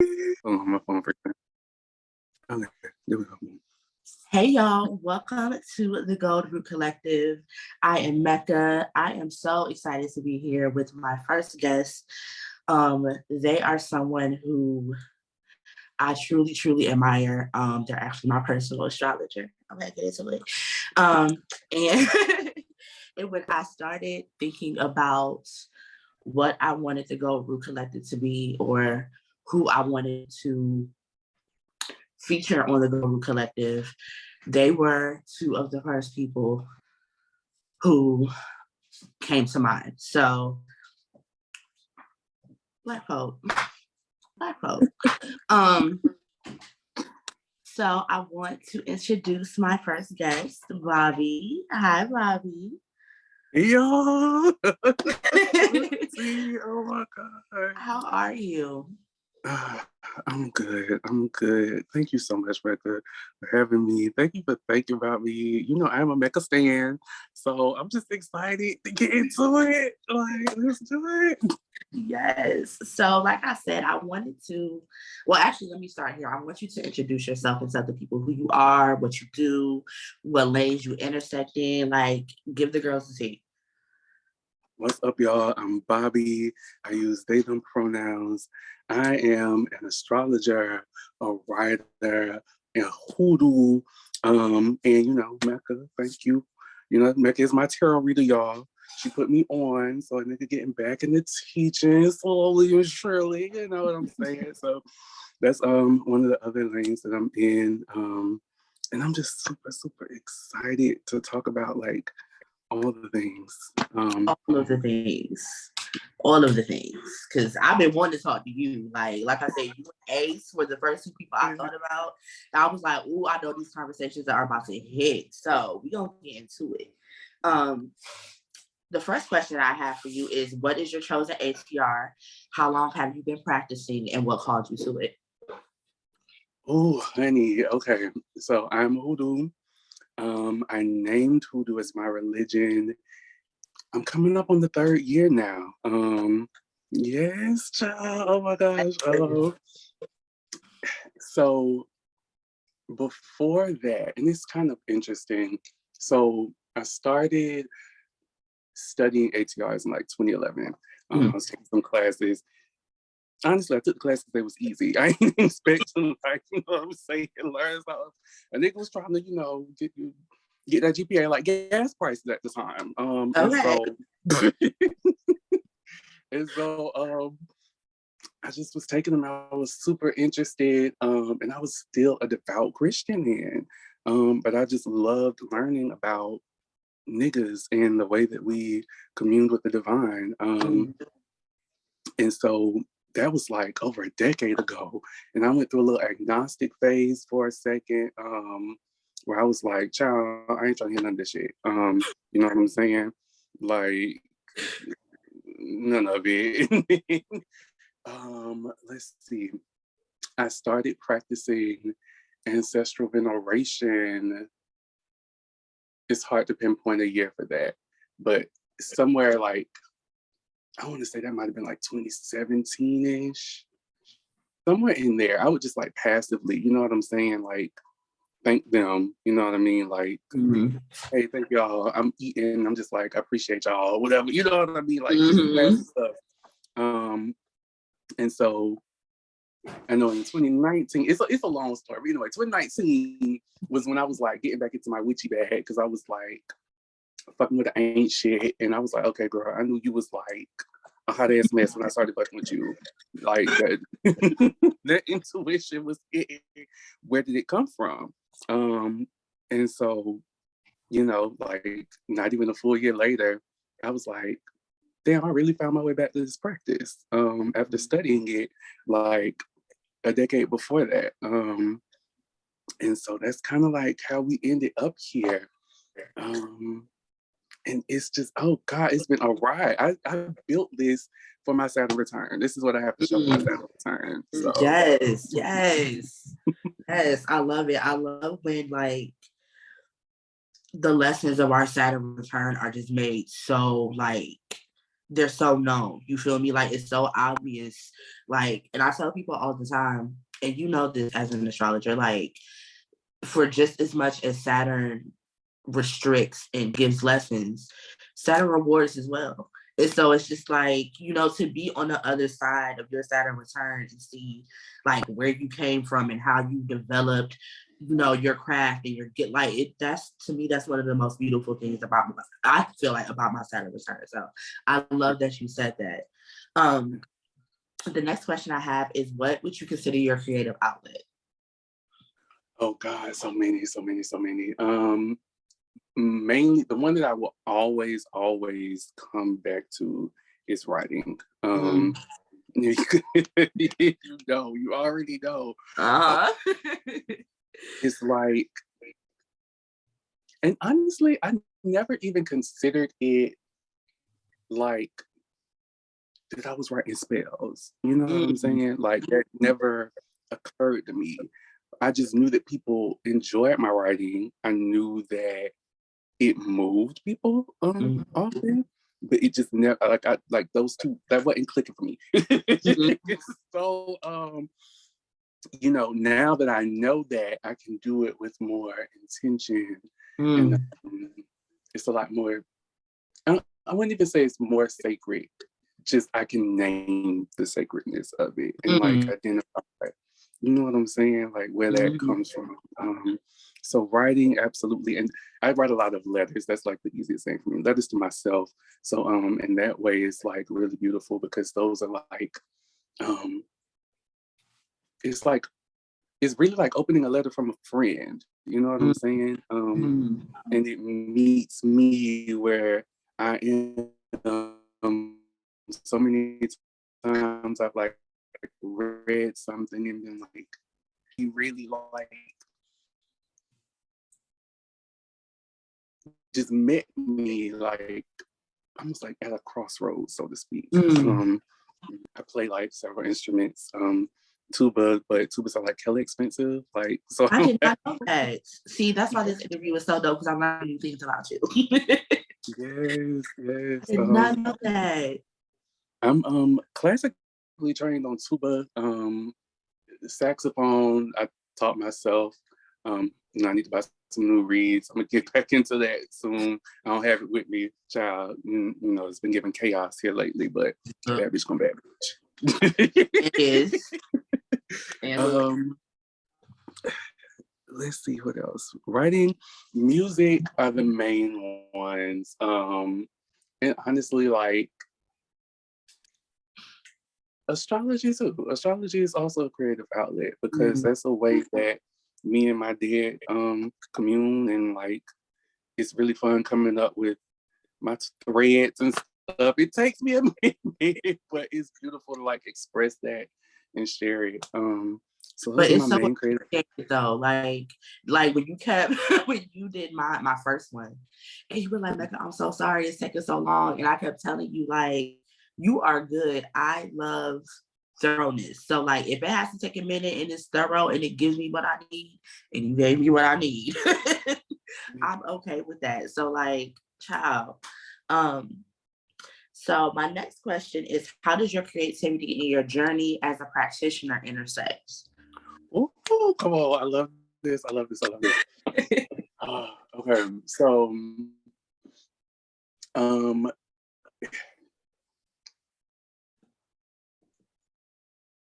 Oh, my phone for okay, there we go. Hey y'all, welcome to the Gold Root Collective. I am Mecca. I am so excited to be here with my first guest. They are someone who I truly, truly admire. They're actually my personal astrologer. I'm gonna get into it. And and when I started thinking about what I wanted the Gold Root Collective to be, or who I wanted to feature on the Gold Root Collective, they were two of the first people who came to mind. So, Black folk. Um, so I want to introduce my first guest, Bobby. Hi, Bobby. Hey, y'all. See, oh my God. How are you? I'm good. I'm good. Thank you so much, Mecca, for having me. Thank you for thinking about me. You know, I'm a Mecca stan, so I'm just excited to get into it. Like, let's do it. Yes. So, like I said, I wanted to, well, actually, let me start here. I want you to introduce yourself and tell the people who you are, what you do, what lanes you intersect in, like, give the girls the tea. What's up, y'all? I'm Bobby. I use they, them pronouns. I am an astrologer, a writer, and hoodoo. And you know, Mecca, thank you. You know, Mecca is my tarot reader, y'all. She put me on, so I need to getting back into teaching slowly and surely. You know what I'm saying? So that's one of the other lanes that I'm in. And I'm just super, super excited to talk about like all the things. All of the things. All of the things. Because I've been wanting to talk to you. Like I said, you and Ace were the first two people I thought about. And I was like, ooh, I know these conversations are about to hit. So we're going to get into it. The first question I have for you is, what is your chosen ATR? How long have you been practicing and what called you to it? Oh, honey. Okay. So I'm Hoodoo. I named Hoodoo as my religion. I'm coming up on the 3rd year now. Yes, child. Oh my gosh. So before that, and it's kind of interesting. So I started studying ATRs in like 2011. I was taking some classes. Honestly, I took the class because they was easy. I didn't expect to, like, you know what I'm saying, learn stuff. A nigga was trying to, you know, get that GPA like gas prices at the time. And so I just was taking them. I was super interested, and I was still a devout Christian then. But I just loved learning about niggas and the way that we communed with the divine. And so that was like over a decade ago. And I went through a little agnostic phase for a second, where I was like, child, I ain't trying to hear none of this shit. You know what I'm saying? Like, none of it. Let's see. I started practicing ancestral veneration. It's hard to pinpoint a year for that, but somewhere like, I want to say that might have been like 2017-ish. Somewhere in there, I would just like passively, you know what I'm saying? Like, thank them, you know what I mean? Like, hey, thank y'all. I'm eating. I'm just like, I appreciate y'all, whatever, you know what I mean? Like, just passive stuff. And so I know in 2019, it's a long story, but anyway, 2019 was when I was like getting back into my witchy bag because I was like fucking with the ain't shit. And I was like, okay, girl, I knew you was like a hot ass mess when I started fucking with you. Like that, that intuition was it. Where did it come from? And so, you know, like not even a full year later, I was like, damn, I really found my way back to this practice. After studying it like a decade before that. And so that's kind of like how we ended up here. And it's just, oh God, it's been a ride. I built this for my Saturn return. This is what I have to show for my Saturn return. So. Yes. I love it. I love when like the lessons of our Saturn return are just made so like they're so known. You feel me? Like it's so obvious. Like, and I tell people all the time, and you know this as an astrologer, like for just as much as Saturn restricts and gives lessons, Saturn rewards as well. And so it's just like, you know, to be on the other side of your Saturn return and see like where you came from and how you developed, you know, your craft and your get like it, that's to me, that's one of the most beautiful things about I feel like about my Saturn return. So I love that you said that. The next question I have is, what would you consider your creative outlet? Oh God, so many, so many, so many. Mainly the one that I will always, always come back to is writing. You know, you already know. Uh-huh. It's like, and honestly, I never even considered it like that I was writing spells. You know what I'm saying? Like that never occurred to me. I just knew that people enjoyed my writing. I knew that it moved people often, but it just never like those two that wasn't clicking for me. So you know, now that I know that, I can do it with more intention, and it's a lot more. I wouldn't even say it's more sacred. Just I can name the sacredness of it and like identify. You know what I'm saying? Like where that comes from. So writing, absolutely, and I write a lot of letters. That's like the easiest thing for me. Letters to myself. So in that way, it's like really beautiful because those are like, it's like it's really like opening a letter from a friend. You know what I'm saying? And it meets me where I am. So many times I've like read something and been like, he really like just met me like almost like at a crossroads, so to speak. I play like several instruments, tuba, but tubas are like hella expensive. Like so I did not know that. See, that's why this interview is so dope because I'm learning new things about you. yes. I did not know that. I'm classically trained on tuba, saxophone. I taught myself. I need to buy some new reeds. I'm gonna get back into that soon. I don't have it with me, child. You know, it's been giving chaos here lately, but bad bitch come bad bitch. It is. Let's see what else. Writing, music are the main ones. And honestly, like astrology too. Astrology is also a creative outlet because that's a way that me and my dad commune, and like it's really fun coming up with my threads and stuff. It takes me a minute, but it's beautiful to like express that and share it. So those But are my it's so main creative though, like when you kept when you did my first one, and you were like, Becca, I'm so sorry it's taking so long, and I kept telling you like, you are good. I love thoroughness. So like, if it has to take a minute and it's thorough and it gives me what I need, and you gave me what I need, I'm okay with that. So like, child. So my next question is, how does your creativity and your journey as a practitioner intersect? Oh, come on. I love this. I love this. I love this. Okay. So,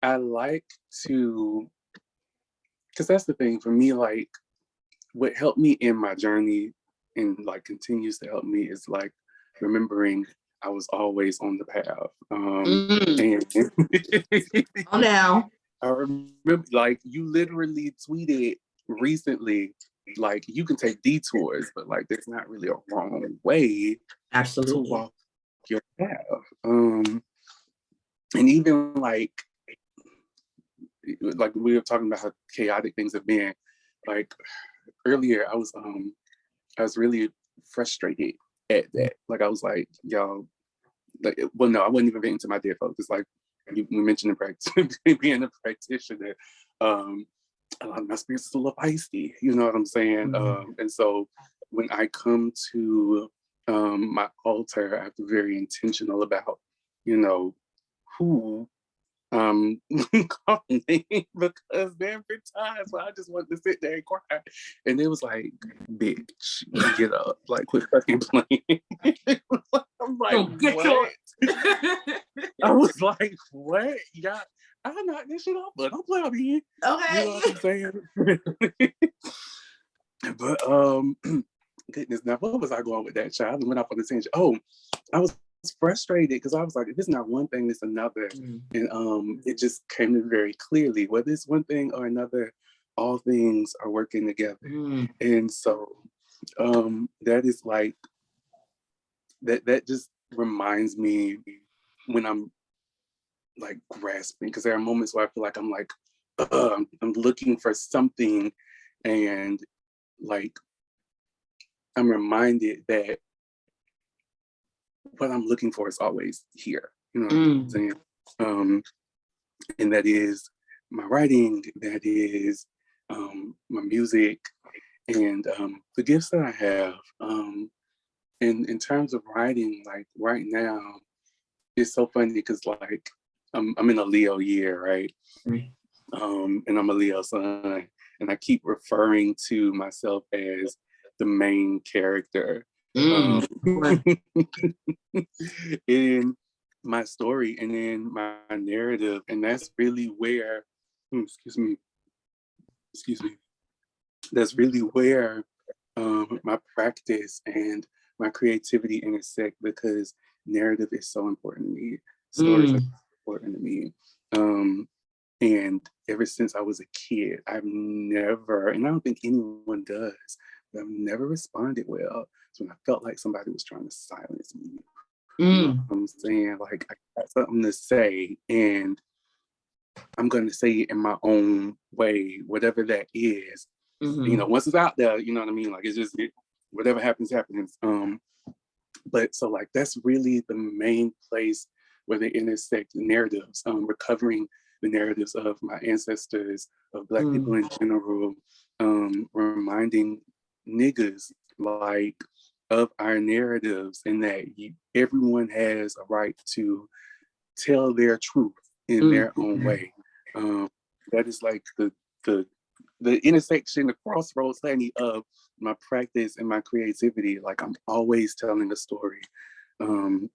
I like to, because that's the thing for me, like, what helped me in my journey and like continues to help me is like remembering I was always on the path. And Oh, now. I remember, like, you literally tweeted recently, like, you can take detours, but like, there's not really a wrong way to walk your path. And even like we were talking about how chaotic things have been. Like earlier, I was really frustrated at that. Like I was like, y'all, like, well, no, I wasn't even getting to my dear folks. It's like we mentioned being a practitioner. A lot of my spirits is a little feisty, you know what I'm saying? And so when I come to my altar, I have to be very intentional about, you know, who calling because there have been times where I just wanted to sit there and cry. And it was like, bitch, get up. Like, quit fucking playing. I'm like, Get what? I was like, what? Yeah, I knocked this shit off, but don't play with me. Okay. You know what I'm saying? But goodness, now what was I going with that child? I went off on the tangent. Oh, I was frustrated because I was like, if it's not one thing, it's another. And it just came to me very clearly, whether it's one thing or another, all things are working together. And so that is like that just reminds me when I'm like grasping, because there are moments where I feel like I'm like, I'm looking for something, and like I'm reminded that what I'm looking for is always here. You know what I'm saying? And that is my writing, that is my music, and the gifts that I have. And in terms of writing, like right now, it's so funny because like I'm in a Leo year, right? And I'm a Leo sun, and I keep referring to myself as the main character in my story and in my narrative, and that's really where, excuse me, that's really where my practice and my creativity intersect, because narrative is so important to me. Stories are important to me. And ever since I was a kid, I've never, and I don't think anyone does, but I've never responded well. So when I felt like somebody was trying to silence me, you know what I'm saying? Like, I got something to say, and I'm going to say it in my own way, whatever that is. You know, once it's out there, you know what I mean? Like, it's just, whatever happens, happens. But so like, that's really the main place where they intersect narratives, recovering the narratives of my ancestors, of Black people in general, reminding niggas like of our narratives, and that everyone has a right to tell their truth in their own way. That is like the intersection, the crossroads, honey, of my practice and my creativity. Like, I'm always telling a story, and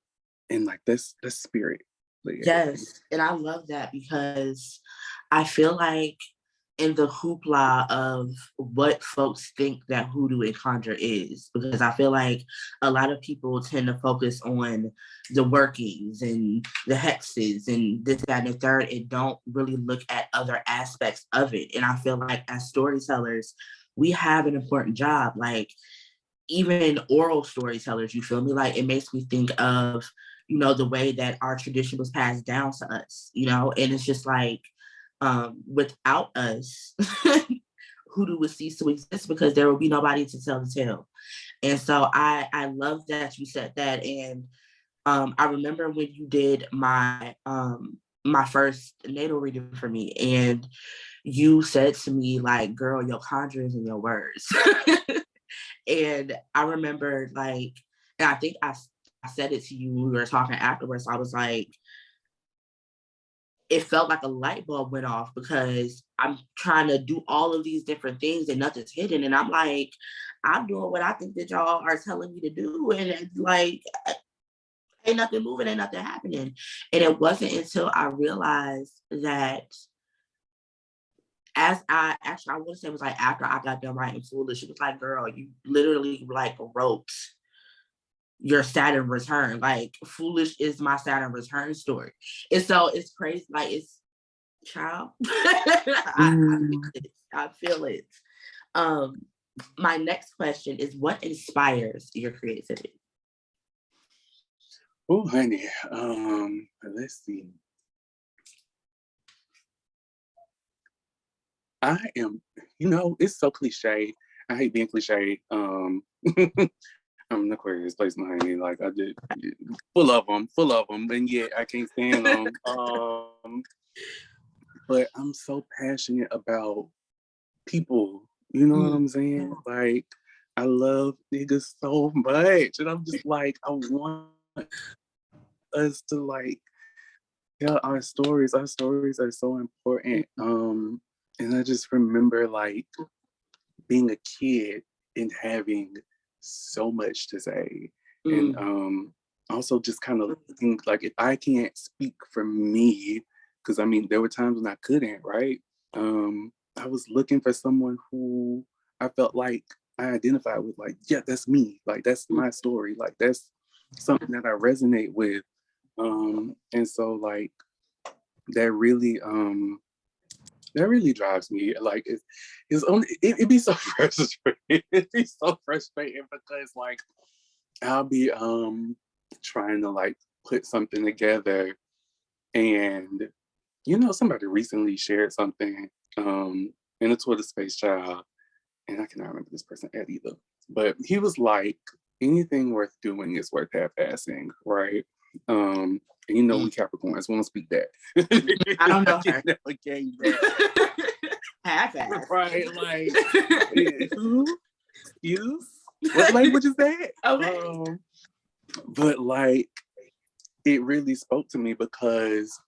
like that's spirit. Like, yes, and I love that, because I feel like in the hoopla of what folks think that hoodoo and conjure is, because I feel like a lot of people tend to focus on the workings and the hexes and this, that, and the third, and don't really look at other aspects of it. And I feel like as storytellers, we have an important job. Like, even oral storytellers, you feel me? Like, it makes me think of, you know, the way that our tradition was passed down to us, you know, and it's just like, without us, hoodoo would cease to exist, because there would be nobody to tell the tale. And so I love that you said that. And I remember when you did my my first natal reading for me, and you said to me, like, girl, your conjures and your words. And I remember, like, and I think I said it to you when we were talking afterwards. I was like, it felt like a light bulb went off, because I'm trying to do all of these different things and nothing's hidden. And I'm like, I'm doing what I think that y'all are telling me to do. And it's like, ain't nothing moving, ain't nothing happening. And it wasn't until I realized that, as I want to say it was like after I got done writing Foolish, it was like, girl, you literally like wrote your Saturn return. Like, Foolish is my Saturn return story. And so it's crazy. Like, it's, child. I feel it. My next question is, what inspires your creativity? oh, honey. Let's see. I am, you know, it's so cliche. I hate being cliche. I'm an Aquarius, place my honey. Like, I did, full of them, and yet I can't stand them. But I'm so passionate about people. You know what I'm saying? Like, I love niggas so much. And I'm just like, I want us to like tell our stories. Our stories are so important. And I just remember like being a kid and having so much to say. And also just kind of looking like if I can't speak for me, because I mean there were times when I couldn't, right? I was looking for someone who I felt like I identified with, like, yeah, that's me. Like that's my story. Like that's something that I resonate with. And so like that really drives me. Like it's only it'd be so frustrating. It'd be so frustrating because like I'll be trying to like put something together and somebody recently shared something in a Twitter space, child, and I cannot remember this person at either. But he was like, anything worth doing is worth half-assing, right? And we Capricorns, we don't speak that. I don't know her. Never gave that. Half-ass. Right, like, who? Excuse? What language is that? Okay. But like, it really spoke to me because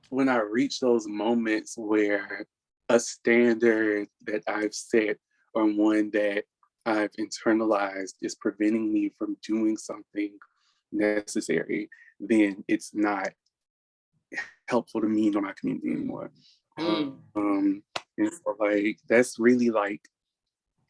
when I reach those moments where a standard that I've set or one that I've internalized is preventing me from doing something necessary, then it's not helpful to me nor my community anymore. And so like that's really like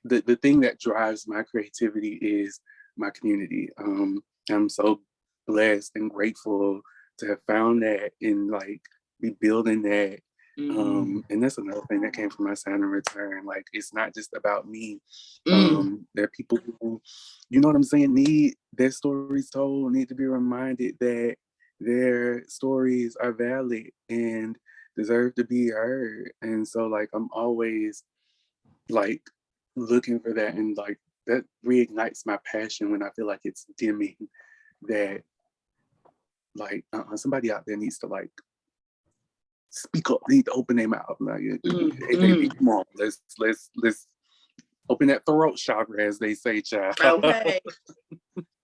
the thing that drives my creativity is my community. I'm so blessed and grateful to have found that and like be building that. And that's another thing that came from my Saturn return. Like it's not just about me. There are people who, you know what I'm saying, need their stories told, need to be reminded that their stories are valid and deserve to be heard. And so like I'm always like looking for that, and like that reignites my passion when I feel like it's dimming, that like somebody out there needs to like speak up, need to open their mouth. Like, hey baby, come on, let's open that throat chakra, as they say, child. Okay.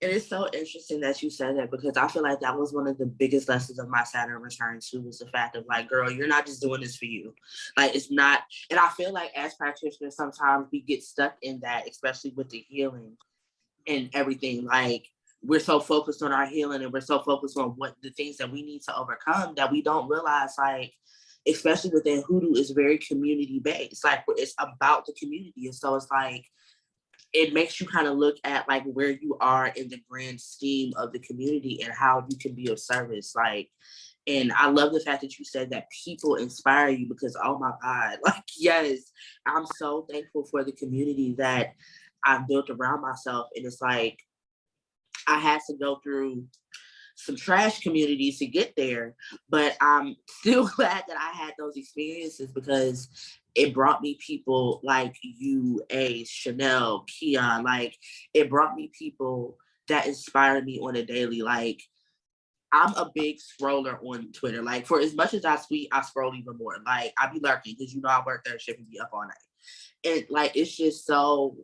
It is so interesting that you said that, because I feel like that was one of the biggest lessons of my Saturn return too, was the fact of like, girl, you're not just doing this for you. Like it's not, and I feel like as practitioners, sometimes we get stuck in that, especially with the healing and everything. Like we're so focused on our healing and we're so focused on what the things that we need to overcome that we don't realize, like, especially within Hoodoo, is very community based. Like it's about the community. And so it's like, it makes you kind of look at like where you are in the grand scheme of the community and how you can be of service. Like, and I love the fact that you said that people inspire you, because oh my God, like, yes, I'm so thankful for the community that I've built around myself. And it's like, I had to go through some trash communities to get there, but I'm still glad that I had those experiences, because it brought me people like you, Ace, Chanel, Keon. Like it brought me people that inspired me on a daily. Like I'm a big scroller on Twitter. Like for as much as I tweet, I scroll even more. Like I be lurking because I work there, shit, and be up all night. And like it's just so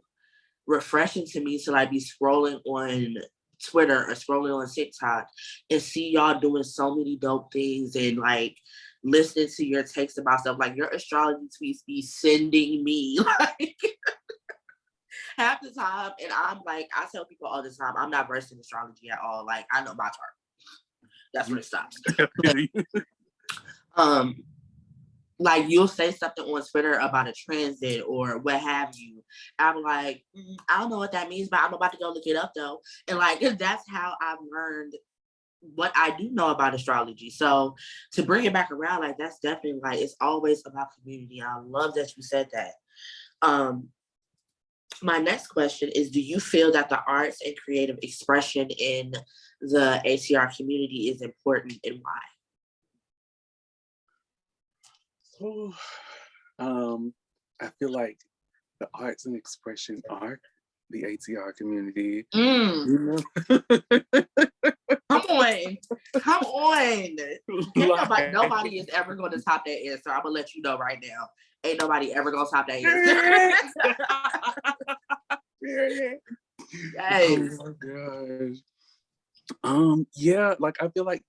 refreshing to me to like be scrolling on Twitter or scrolling on TikTok and see y'all doing so many dope things, and like listening to your takes about stuff. Like your astrology tweets be sending me like half the time. And I'm like, I tell people all the time, I'm not versed in astrology at all. Like I know my chart. That's where it stops. Like you'll say something on Twitter about a transit or what have you. I'm like, I don't know what that means, but I'm about to go look it up though. And like, that's how I've learned what I do know about astrology. So to bring it back around, like that's definitely like, it's always about community. I love that you said that. My next question is, do you feel that the arts and creative expression in the ATR community is important, and why? So, I feel like the arts and expression are the ATR community. You know? Come on. Nobody is ever going to top that answer. I'm going to let you know right now. Ain't nobody ever going to top that answer. Period. Yes. Oh my gosh. Yeah, like I feel like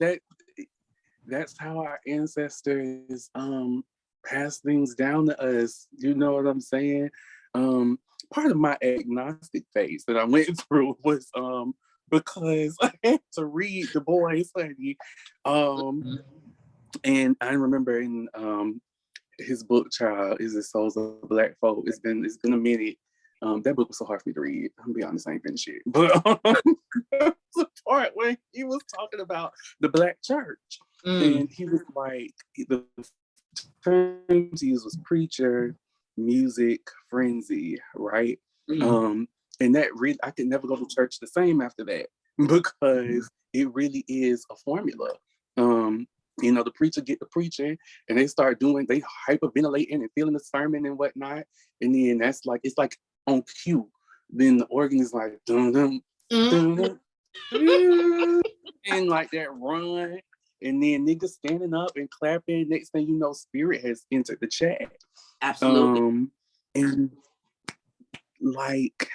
that's how our ancestors pass things down to us. You know what I'm saying? Part of my agnostic phase that I went through was because I had to read the boys, honey. And I remember in his book Child is the Souls of Black Folk. It's been a minute. That book was so hard for me to read. I'm gonna be honest, I ain't finished it. But the part where he was talking about the Black church, and he was like, the terms he used was preacher, music, frenzy, right? And that really, I could never go to church the same after that because it really is a formula. The preacher get the preaching and they hyperventilating and feeling the sermon and whatnot. And then it's like on cue. Then the organ is like, dun dun, dun dun, and like that run. And then niggas standing up and clapping. Next thing you know, spirit has entered the chat. Absolutely. And like,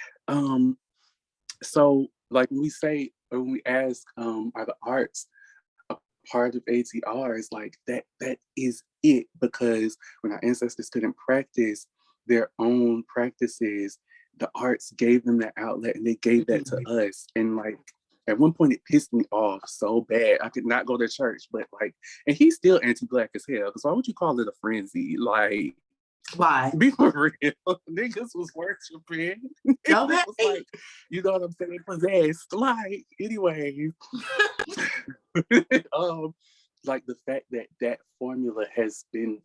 so like when we ask, are the arts a part of ATR, it's like that is it, because when our ancestors couldn't practice their own practices, the arts gave them that outlet and they gave that to us. And like at one point it pissed me off so bad. I could not go to church, but like, and he's still anti-Black as hell, because why would you call it a frenzy? Like, why? be for real. Niggas was worshiping. Niggas was like, you know what I'm saying, possessed. Like, anyway. Like the fact that formula has been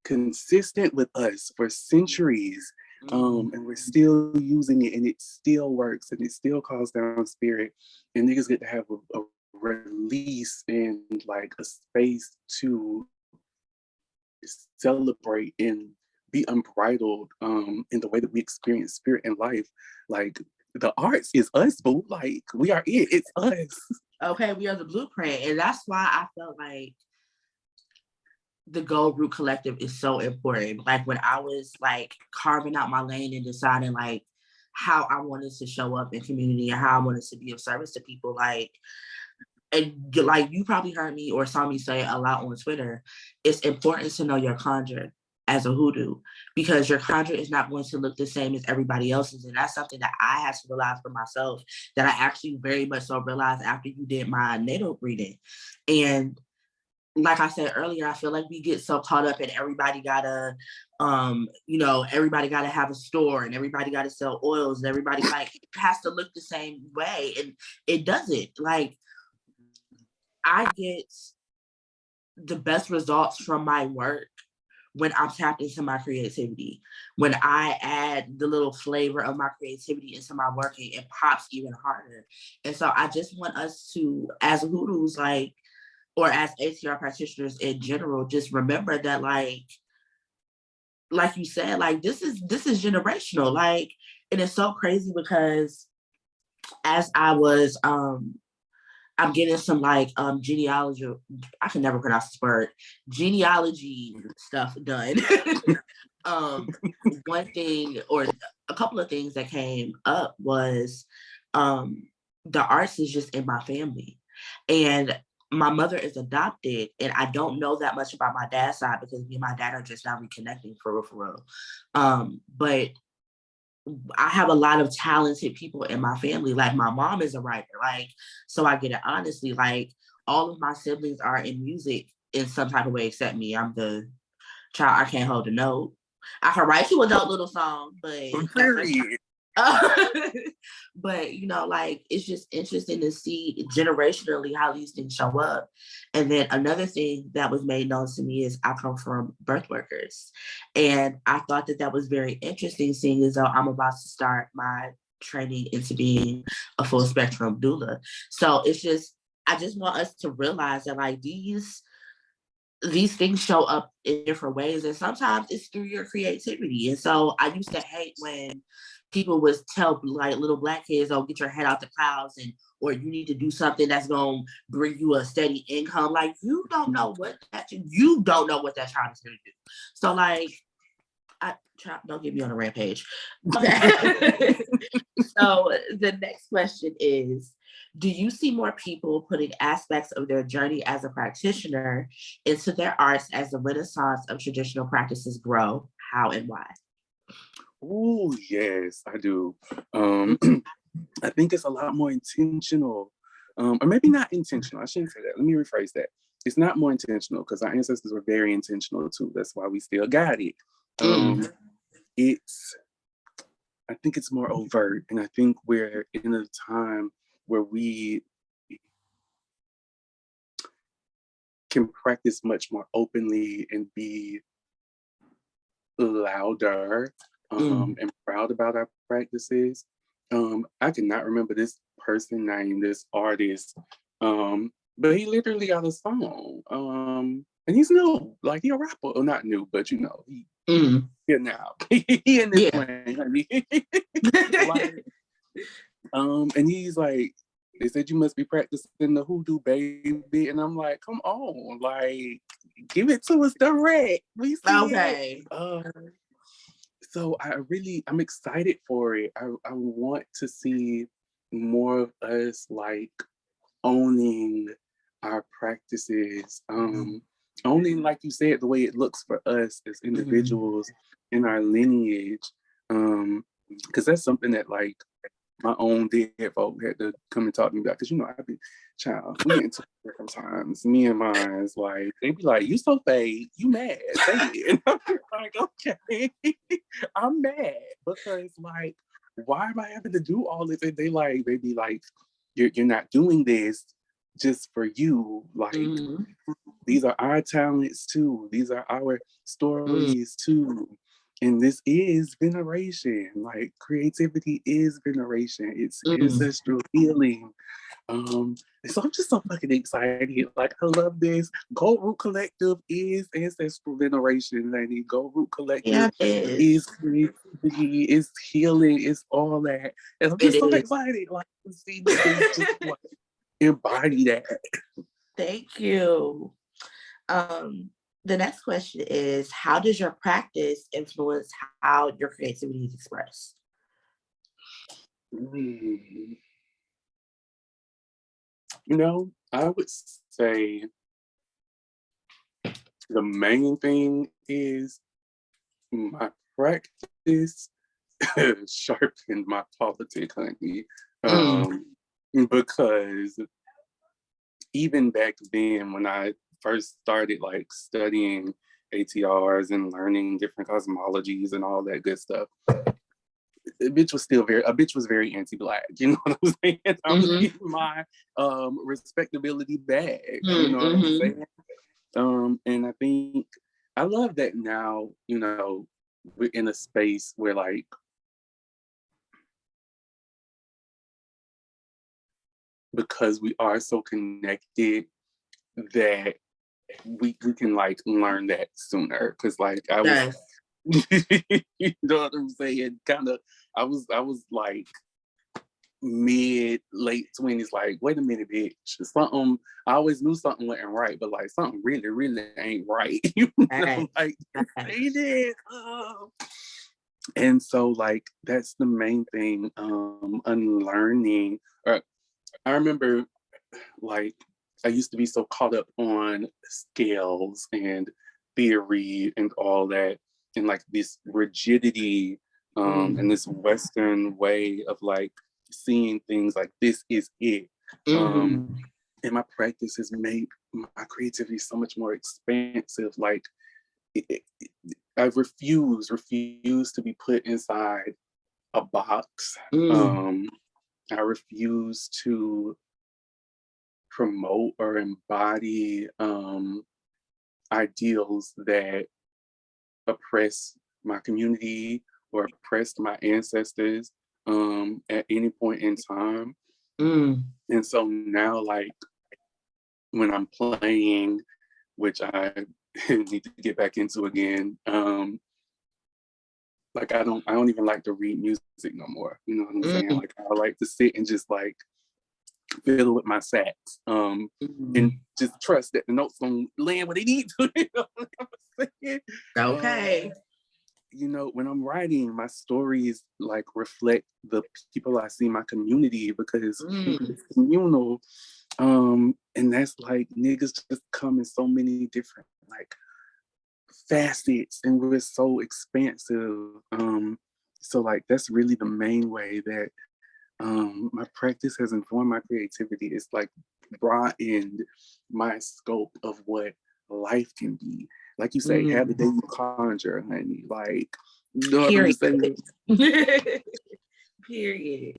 consistent with us for centuries, and we're still using it, and it still works, and it still calls down spirit, and niggas get to have a release and like a space to celebrate and be unbridled in the way that we experience spirit in life. Like the arts is us, boo. Like we are it. It's us. Okay, we are the blueprint, and that's why I felt like the Gold Root Collective is so important. Like when I was like carving out my lane and deciding like how I wanted to show up in community and how I wanted to be of service to people, like, and like you probably heard me or saw me say a lot on Twitter, it's important to know your conjure as a hoodoo, because your conjure is not going to look the same as everybody else's. And that's something that I had to realize for myself, that I actually very much so realized after you did my natal reading. And like I said earlier, I feel like we get so caught up in everybody gotta, everybody gotta have a store and everybody gotta sell oils and everybody like has to look the same way. And it doesn't. Like, I get the best results from my work when I'm tapped into my creativity. When I add the little flavor of my creativity into my work, it pops even harder. And so I just want us to, as hoodoos, like, or as ATR practitioners in general, just remember that like you said, like this is generational. Like, and it's so crazy because as I was I'm getting some like genealogy, I can never pronounce this word, genealogy stuff done. One thing or a couple of things that came up was the arts is just in my family. And my mother is adopted, and I don't know that much about my dad's side because me and my dad are just now reconnecting for real. But I have a lot of talented people in my family. Like my mom is a writer. Like, so I get it honestly. Like all of my siblings are in music in some type of way except me. I'm the child. I can't hold a note. I can write you a dope little song, but but like it's just interesting to see generationally how these things show up. And then another thing that was made known to me is I come from birth workers, and I thought that was very interesting, seeing as though I'm about to start my training into being a full spectrum doula. So I just want us to realize that like these things show up in different ways, and sometimes it's through your creativity. And so I used to hate when people would tell like little Black kids, "Oh, get your head out the clouds," or you need to do something that's gonna bring you a steady income. Like you don't know what that child is gonna do. So like Don't get me on a rampage. Okay. So the next question is, do you see more people putting aspects of their journey as a practitioner into their arts as the renaissance of traditional practices grow? How and why? Oh, yes, I do. I think it's a lot more intentional, or maybe not intentional. I shouldn't say that. Let me rephrase that. It's not more intentional because our ancestors were very intentional too. That's why we still got it. It's, I think it's more overt, and I think we're in a time where we can practice much more openly and be louder and proud about our practices. I cannot remember this person name, this artist, but he literally got a song. And he's new, like he a rapper, or not new, but you know, he here now. He in this lane, honey. Like, and he's like, they said you must be practicing the hoodoo, baby, and I'm like, come on, like, give it to us direct. We see it. So I'm excited for it. I want to see more of us like owning our practices, owning, like you said, the way it looks for us as individuals in our lineage. Because that's something that like my own dead folk had to come and talk to me about. Because you know, we get into it sometimes. Me and mine's like, they be like, "You so fake, you mad?" Say it. And I'm like, okay, I'm mad because like, why am I having to do all this? And they be like, you're not doing this just for you. Like, these are our talents too. These are our stories too. And this is veneration. Like, creativity is veneration. It's ancestral healing. So I'm just so fucking excited. Like, I love this. Gold Root Collective is ancestral veneration, lady. Gold Root Collective is creativity, is healing, it's all that. And I'm just so excited, like, to see this just like embody that. Thank you. The next question is, how does your practice influence how your creativity is expressed? You know, I would say the main thing is my practice sharpened my politic, honey. Because even back then, when I first started like studying ATRs and learning different cosmologies and all that good stuff, a bitch was very anti-black. You know what I'm saying? I was getting my respectability back. You know what I'm saying? And I think I love that now, you know, we're in a space where like because we are so connected that we can like learn that sooner. Cause like I was you know what I'm saying? I was like late 20s, like, wait a minute, bitch. Something I always knew something wasn't right, but like something really, really ain't right. You know, like say this. And so like that's the main thing, unlearning. I remember like I used to be so caught up on scales and theory and all that, and like this rigidity and this Western way of like seeing things like this is it. And my practice has made my creativity so much more expansive. Like I refuse to be put inside a box. I refuse to promote or embody ideals that oppress my community or oppressed my ancestors at any point in time. And so now, like, when I'm playing, which I need to get back into again, like I don't even like to read music no more. You know what I'm saying? Like I like to sit and just like fiddle with my sax, and just trust that the notes gonna land where they need to. You know what I'm saying? Okay. you know, when I'm writing, my stories like reflect the people I see in my community because it's communal. And that's like niggas just come in so many different like facets and we're so expansive. So like that's really the main way that my practice has informed my creativity. It's like broadened my scope of what life can be. Like you say, have the day you conjure, honey. Like, you know what I'm Period. saying? Period.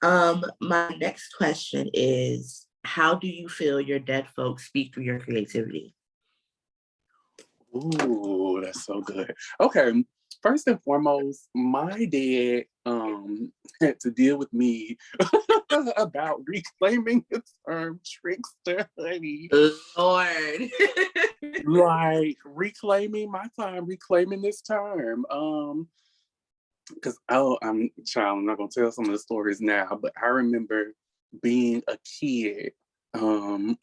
My next question is, how do you feel your dead folks speak through your creativity? Ooh, that's so good. Okay. First and foremost, my dad had to deal with me about reclaiming the term trickster, honey. Lord. Like reclaiming my time, reclaiming this term. Because I'm child, I'm not gonna tell some of the stories now, but I remember being a kid, and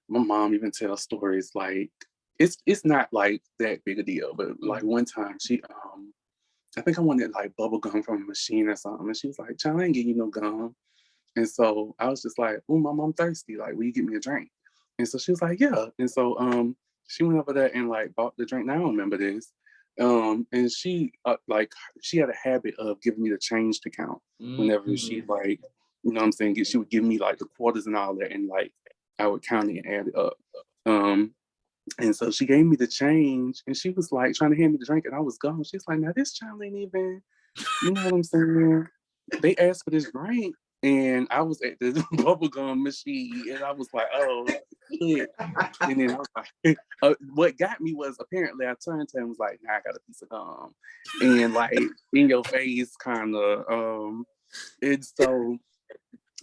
my mom even tells stories like it's not like that big a deal, but like one time she I think I wanted like bubble gum from a machine or something, and she was like, "Child, I ain't getting you no gum." And so I was just like, "Oh, mom, I'm thirsty. Like, will you get me a drink?" And so she was like, "Yeah." And so she went over there and like bought the drink. Now I don't remember this. And she like she had a habit of giving me the change to count whenever she like, you know what I'm saying, she would give me like the quarters and all that, and like I would count it and add it up. Um, and so she gave me the change and she was like trying to hand me the drink and I was gone. She's like, "Now this child ain't even, you know what I'm saying? They asked for this drink." And I was at the bubblegum machine and I was like, "Oh, shit." And then I was like, what got me was apparently I turned to him and was like, "Nah, I got a piece of gum." And like in your face kind of, and so,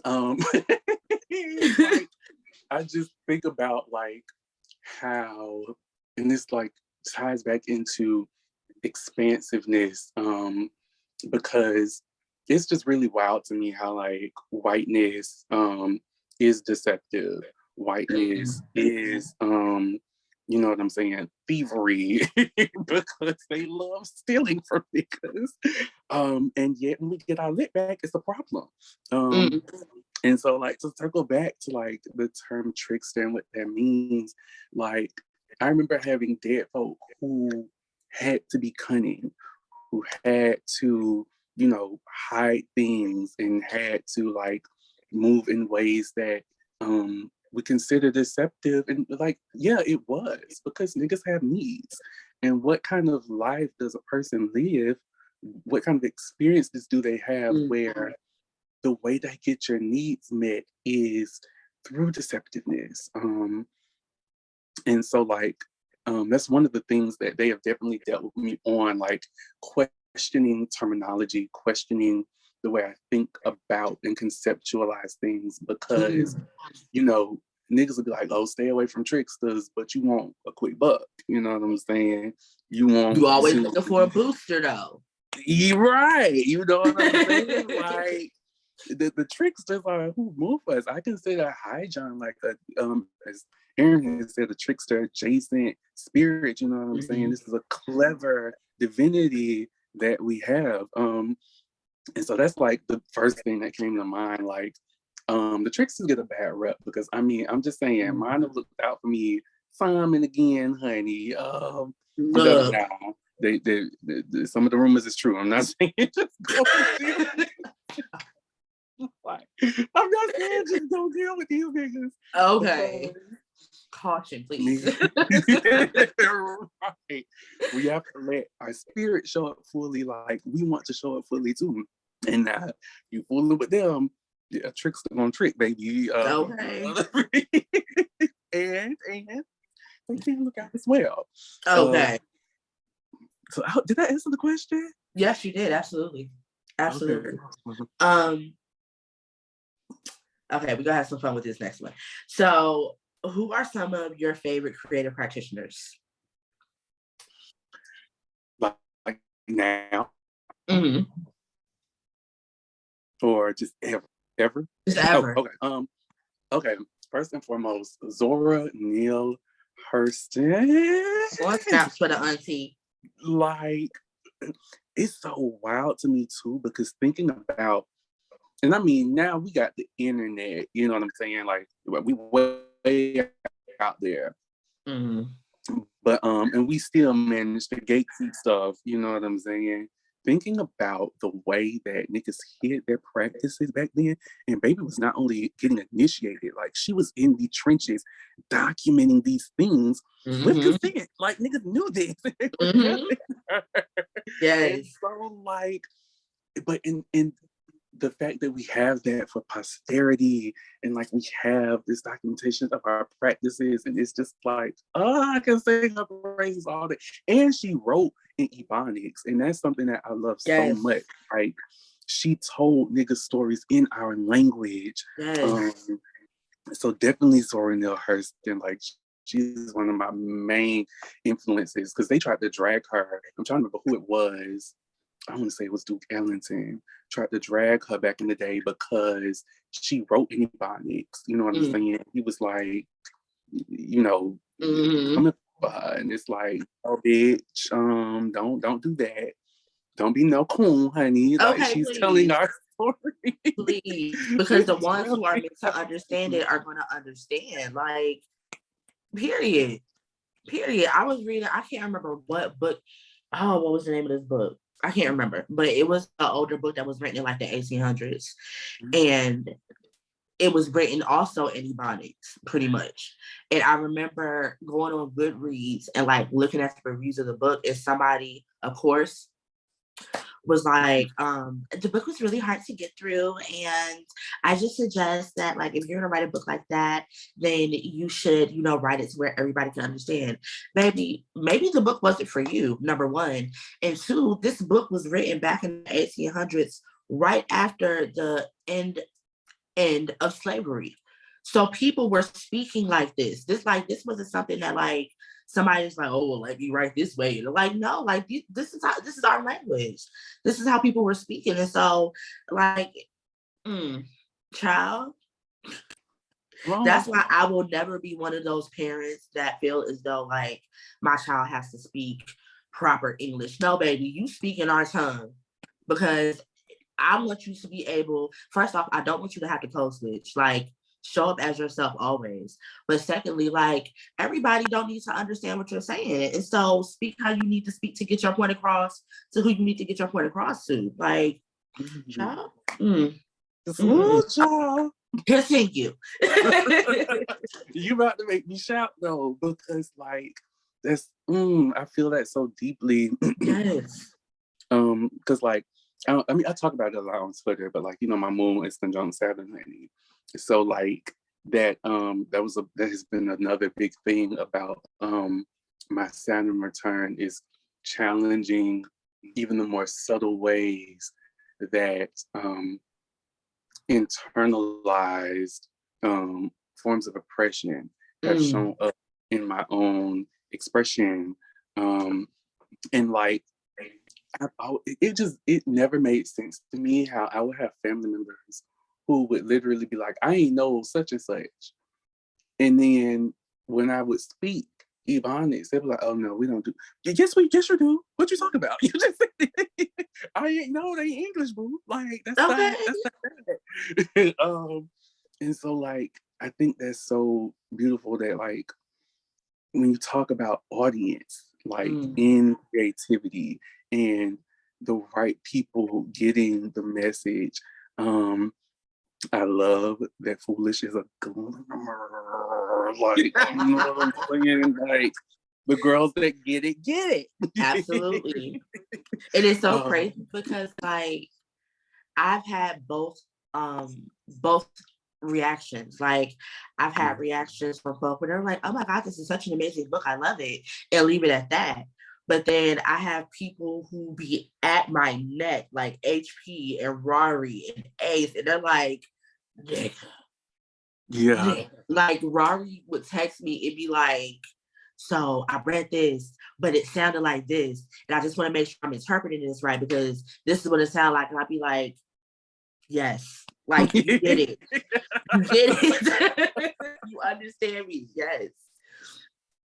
like, I just think about like how, and this like ties back into expansiveness, because it's just really wild to me how like whiteness is deceptive. Whiteness is you know what I'm saying, thievery because they love stealing from niggas. And yet when we get our lit back, it's a problem. And so like to circle back to like the term trickster and what that means, like I remember having dead folk who had to be cunning, who had to, you know, hide things and had to like move in ways that we consider deceptive. And like, yeah, it was because niggas have needs. And what kind of life does a person live? What kind of experiences do they have where the way they get your needs met is through deceptiveness? And so like that's one of the things that they have definitely dealt with me on, like questioning terminology, questioning the way I think about and conceptualize things, because you know niggas will be like, "Oh, stay away from tricksters," but you want a quick buck. You know what I'm saying? You want You always to, looking for a booster though. you're right. You know what I'm saying? Like the tricksters are who move us. I consider High John like a as Aaron has said, a trickster adjacent spirit. You know what I'm saying? This is a clever divinity that we have. And so that's like the first thing that came to mind. Like the tricksters get a bad rep because I mean, I'm just saying, mine have looked out for me time and again, honey. Da, da, da. Some of the rumors is true. I'm not saying just go deal. Like, I'm not saying just don't deal with these niggas. Okay. Caution, please. Right. We have to let our spirit show up fully, like we want to show up fully too. And you fooling with them, yeah, tricks gonna trick, baby. Okay. and they can look out as well. Okay. So did that answer the question? Yes, you did. Absolutely. Absolutely. Okay. Okay, we're gonna have some fun with this next one. So, who are some of your favorite creative practitioners? Like now, Mm-hmm. or just ever? Just ever. Oh, okay. Okay. First and foremost, Zora Neale Hurston. More snaps for the auntie. Like, it's so wild to me too, because thinking about, and I mean, now we got the internet, you know what I'm saying? Like, we way out there. Mm-hmm. But and we still manage to gatekeep stuff, you know what I'm saying? Thinking about the way that niggas hid their practices back then, and baby was not only getting initiated, like she was in the trenches documenting these things with Mm-hmm. consent. Like niggas knew this. Mm-hmm. Yes. And so like, but in the fact that we have that for posterity and like we have this documentation of our practices and it's just like, oh, I can say her praises all day. And she wrote in Ebonics, and that's something that I love so Yes. much. Like she told niggas stories in our language. Yes. So definitely Zora Neale Hurston, like she's one of my main influences because they tried to drag her. I'm trying to remember who it was. I want to say it was Duke Ellington, tried to drag her back in the day because she wrote in Ebonics. You know what I'm saying? He was like, you know, coming for her. And it's like, oh bitch, don't do that. Don't be no coon, honey. Like Okay, she's please. telling our story. Please. Because the ones who are meant to understand it are gonna understand. Like, period. Period. I was reading, I can't remember what book. Oh, what was the name of this book? I can't remember, but it was an older book that was written in like the 1800s. And it was written also in Ebonics, pretty much. And I remember going on Goodreads and like looking at the reviews of the book, and somebody, of course, was like, the book was really hard to get through. And I just suggest that, like, if you're gonna write a book like that, then you should, you know, write it to where everybody can understand. Maybe the book wasn't for you, number one. And two, this book was written back in the 1800s, right after the end of slavery. So people were speaking like this. This wasn't something that like somebody's like, oh, well, let me write this way. And like, no, like this is our language. This is how people were speaking. And so, like, child, that's why I will never be one of those parents that feel as though like my child has to speak proper English. No, baby, you speak in our tongue, because I want you to be able, first off, I don't want you to have to code switch. Like, show up as yourself always. But secondly, like, everybody don't need to understand what you're saying. And so speak how you need to speak to get your point across to who you need to get your point across to. Like, child. Child. Continue. You about to make me shout though, because like that's I feel that so deeply. Yes. Because like I mean I talk about it a lot on Twitter, but like, you know, my moon is conjunct Saturn, honey. So like that that has been another big thing about my Saturn return, is challenging even the more subtle ways that internalized forms of oppression have shown up in my own expression. And like it never made sense to me how I would have family members who would literally be like, I ain't know such and such. And then when I would speak Ebonics, they were like, oh no, we don't do. Yes, you do. What you talking about? You just said it. I ain't know they English, boo. Like that's okay. not that. And so like I think that's so beautiful that like when you talk about audience, like in creativity and the right people getting the message. I love that foolish is a glamour. Like, you know what I'm saying? Like, the girls that get it. Absolutely. It is so crazy because, like, I've had both reactions. Like, I've had reactions from folk where they're like, oh my God, this is such an amazing book. I love it. And leave it at that. But then I have people who be at my neck, like HP and Rory and Ace, and they're like, yeah. Like Rory would text me and be like, so I read this, but it sounded like this. And I just want to make sure I'm interpreting this right, because this is what it sounds like. And I'd be like, yes, like you get it. You get it. You understand me. Yes.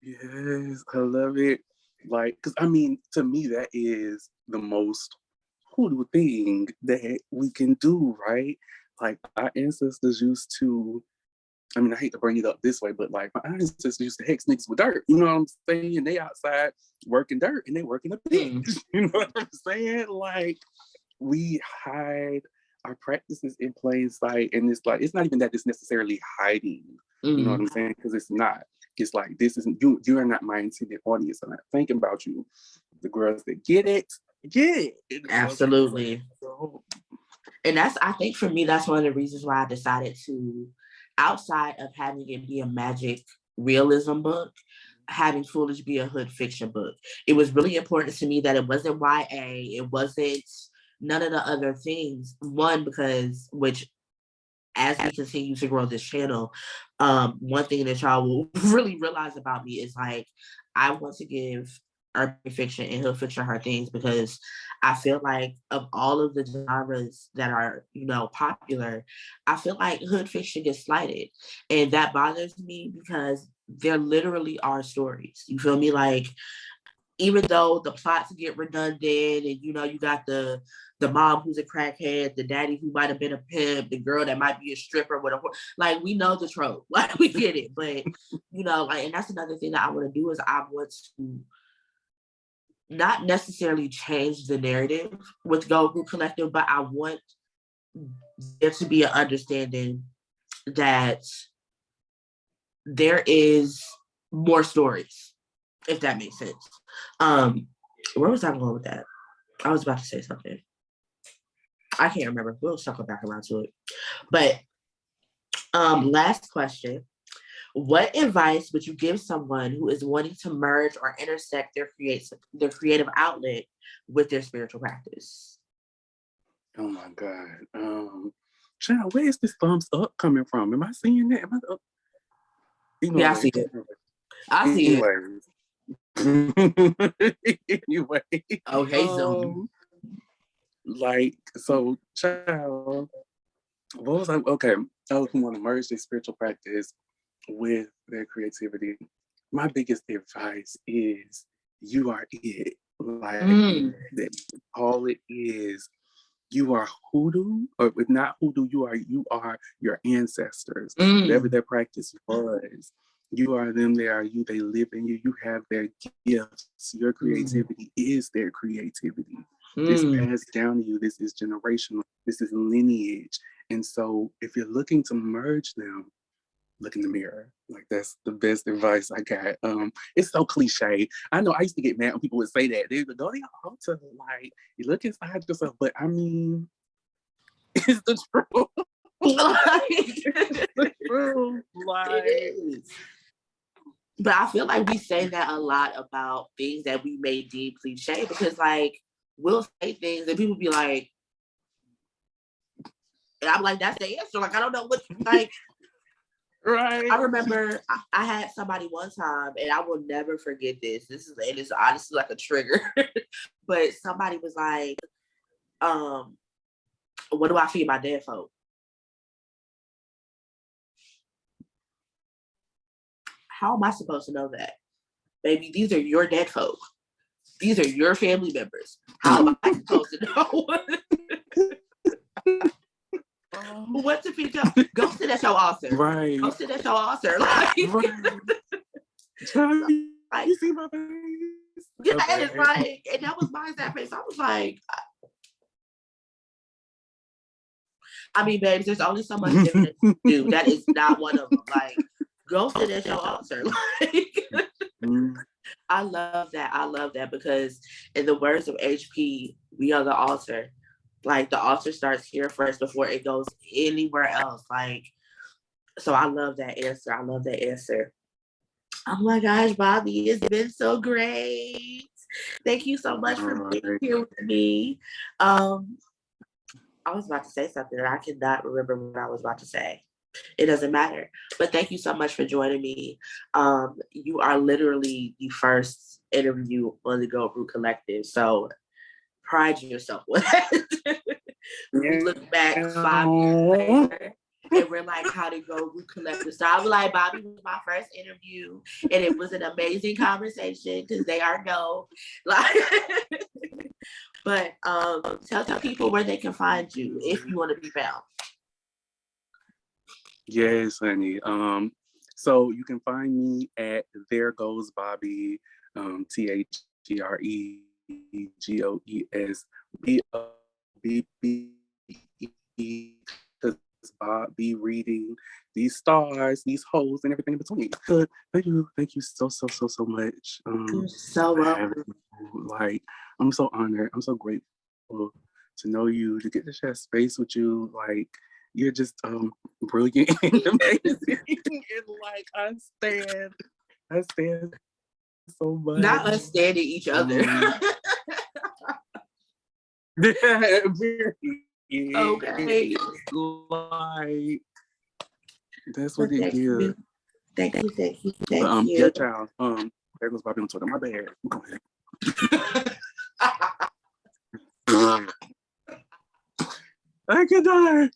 Yes, I love it. Like, because I mean, to me, that is the most hoodoo thing that we can do, right? Like, our ancestors used to, I mean, I hate to bring it up this way, but like, my ancestors used to hex niggas with dirt. You know what I'm saying? They outside working dirt and they working a bitch. Mm. You know what I'm saying? Like, we hide our practices in plain sight, and it's like, it's not even that it's necessarily hiding. You know what Mm. I'm saying? Because it's not. It's like, this isn't you. You are not my intended audience. I'm not thinking about you. The girls that get it, get it. Absolutely. And that's, I think for me, that's one of the reasons why I decided to, outside of having it be a magic realism book, having Foolish be a hood fiction book. It was really important to me that it wasn't YA, it wasn't none of the other things. One, because, which as we continue to grow this channel, one thing that y'all will really realize about me is like, I want to give urban fiction and hood fiction her things, because I feel like of all of the genres that are, you know, popular, I feel like hood fiction gets slighted. And that bothers me because there literally are stories. You feel me? Like, even though the plots get redundant and, you know, you got the mom who's a crackhead, the daddy who might have been a pimp, the girl that might be a stripper with a like, we know the trope, like, we get it. But, you know, like, and that's another thing that I want to do is I want to not necessarily change the narrative with Go Group Collective, but I want there to be an understanding that there is more stories, if that makes sense. Where was I going with that? I was about to say something. I can't remember. We'll circle back around to it. But last question. What advice would you give someone who is wanting to merge or intersect their creative outlet with their spiritual practice? Oh my God. Child, where is this thumbs up coming from? Am I seeing that? Am I? Yeah, I Anyway, see it. I see it. Anyway, Oh, hey, Zoom. like, so, child, what was I? Okay, those who want to merge their spiritual practice with their creativity. My biggest advice is you are it. Like, that all it is. You are hoodoo, or if not hoodoo, you are your ancestors. Whatever their practice was, you are them, they are you, they live in you, you have their gifts. Your creativity is their creativity. It's passed down to you. This is generational, this is lineage. And so if you're looking to merge them, look in the mirror. Like, that's the best advice I got. It's so cliche. I know I used to get mad when people would say that. They would go to your altar, like, you look inside yourself. But I mean, it's the truth. It's the truth. Like, it is. But I feel like we say that a lot about things that we may deem cliche, because like, we'll say things and people be like, and I'm like, that's the answer. Like, I don't know what, like, right. I remember I had somebody one time, and I will never forget this. It is honestly like a trigger. But somebody was like, what do I feed my dead folk? How am I supposed to know that? Baby, these are your dead folk. These are your family members. How am I supposed to know? What to feed y'all? Go sit at your altar. Right. Go sit at your altar. Like, right. You see my face? Yeah, okay. And it's like, and that was my exact face. I was like, I mean, babes, there's only so much divination to do. That is not one of them. Like, go sit at your altar. Like, I love that. I love that, because in the words of HP, we are the altar. Like, the altar starts here first before it goes anywhere else. Like, so I love that answer. I love that answer. Oh my gosh, Bobby, it's been so great. Thank you so much for being here with me. I was about to say something and I cannot remember what I was about to say. It doesn't matter. But thank you so much for joining me. You are literally the first interview on the Go Root Collective. So pride yourself with that. We look back 5 years later and we're like, how to go root collective. So I was like, Bobby was my first interview, and it was an amazing conversation because they are no, like, but tell the people where they can find you if you want to be found. Yes, honey. So you can find me at There Goes Bobby, ThereGoesBobby, because Bob be reading these stars, these holes, and everything in between. Good. Thank you so much. You're so welcome. Like, I'm so honored. I'm so grateful to know you, to get to share space with you. Like, you're just brilliant and amazing. And like, I stand so much. Not us standing each other. Okay. Like, that's what it is. Thank you. Yeah, child. There goes Bobby on Twitter. My bad. Go ahead. I can die.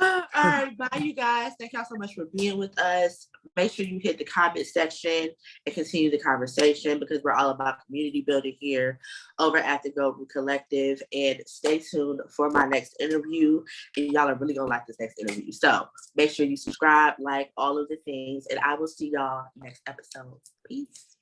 All right, bye, you guys. Thank y'all so much for being with us. Make sure you hit the comment section and continue the conversation because we're all about community building here over at the Go Root Collective. And stay tuned for my next interview. And y'all are really gonna like this next interview. So make sure you subscribe, like all of the things, and I will see y'all next episode. Peace.